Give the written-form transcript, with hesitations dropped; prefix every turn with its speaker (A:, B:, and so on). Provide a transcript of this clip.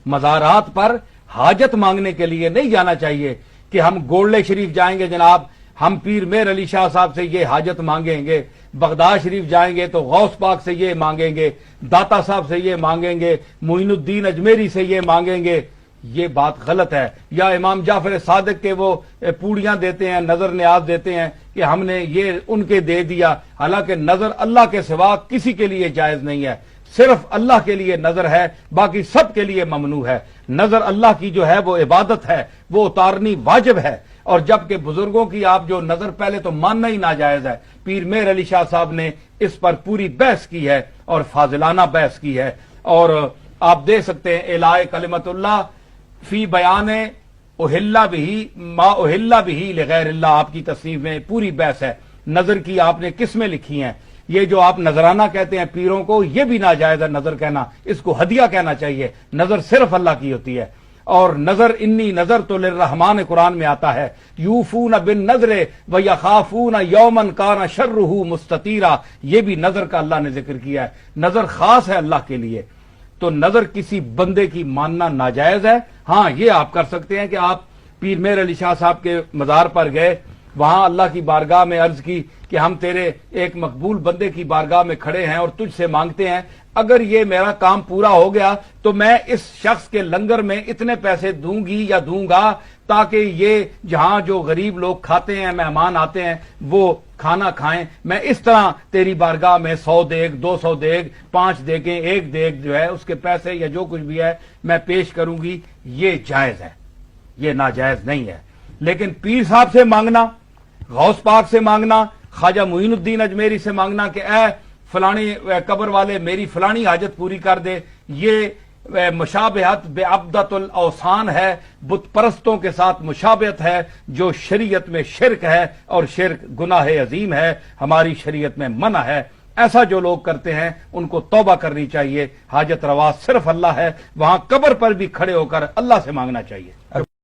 A: मज़ारात पर हाजत मांगने के लिए नहीं जाना चाहिए कि हम गोल्डे शरीफ जाएंगे जनाब, हम पीर मेर अली शाह साहब से ये हाजत मांगेंगे, बगदाद शरीफ जाएंगे तो गौस पाक से ये मांगेंगे, दाता साहब से ये मांगेंगे, मोइनुद्दीन अजमेरी से ये मांगेंगे। ये बात गलत है। या इमाम जाफर सादिक के वो पूड़ियां देते हैं, नजर न्याज देते हैं कि हमने ये उनके दे दिया, हालांकि नजर अल्लाह के सिवा किसी के लिए जायज नहीं है, सिर्फ अल्लाह के लिए नजर है, बाकी सब के लिए ममनू है। नजर अल्लाह की जो है वो इबादत है, वो उतारनी वाजिब है। और जबकि बुजुर्गों की आप जो नजर पहले तो मानना ही नाजायज है। पीर मेर अली शाह साहब ने इस पर पूरी बहस की है और फाजिलाना बहस की है। और आप देख सकते हैं इलाए कलिमतुल्लाह फी बयाने उहिल्ला बिही मा उहिल्ला बिही लिगैरिल्लाह, आपकी तस्नीफ में पूरी बहस है। नजर की आपने किस्में लिखी हैं। ये जो आप नजराना कहते हैं पीरों को, ये भी नाजायज है नजर कहना, इसको हदिया कहना चाहिए। नजर सिर्फ अल्लाह की होती है। और नजर इन्नी नजर तो लिर्रहमान कुरान में आता है, यूफून बिन नजरे व यखाफून यौमन काना शर्रुहु मुस्ततीरा, ये भी नजर का अल्लाह ने जिक्र किया है। नजर खास है अल्लाह के लिए, तो नजर किसी बंदे की मानना नाजायज है। हां, ये आप कर सकते हैं कि आप पीर मेर अली शाह साहब के मजार पर गए, वहां अल्लाह की बारगाह में अर्ज की कि हम तेरे एक मकबूल बंदे की बारगाह में खड़े हैं और तुझसे मांगते हैं, अगर ये मेरा काम पूरा हो गया तो मैं इस शख्स के लंगर में इतने पैसे दूंगी या दूंगा ताकि ये जहां जो गरीब लोग खाते हैं, मेहमान आते हैं, वो खाना खाएं। मैं इस तरह तेरी बारगाह में 100 देग, 200 देग, 5 देगें, 1 देग जो है उसके पैसे या जो कुछ भी है मैं पेश करूंगी। ये जायज है, ये नाजायज नहीं है। लेकिन पीर साहब से मांगना, गौस पाक से मांगना, ख्वाजा मोइनुद्दीन अजमेरी से मांगना कि ए फलानी कब्र वाले मेरी फलानी हाजत पूरी कर दे, ये मुशाबहत बेअब्दतुल औसान है, बुत परस्तों के साथ मुशाबहत है, जो शरीयत में शिरक है और शिरक गुनाह अजीम है, हमारी शरीयत में मना है। ऐसा जो लोग करते हैं उनको तौबा करनी चाहिए। हाजत रवा सिर्फ अल्लाह है, वहां कब्र पर भी खड़े होकर अल्लाह से मांगना चाहिए।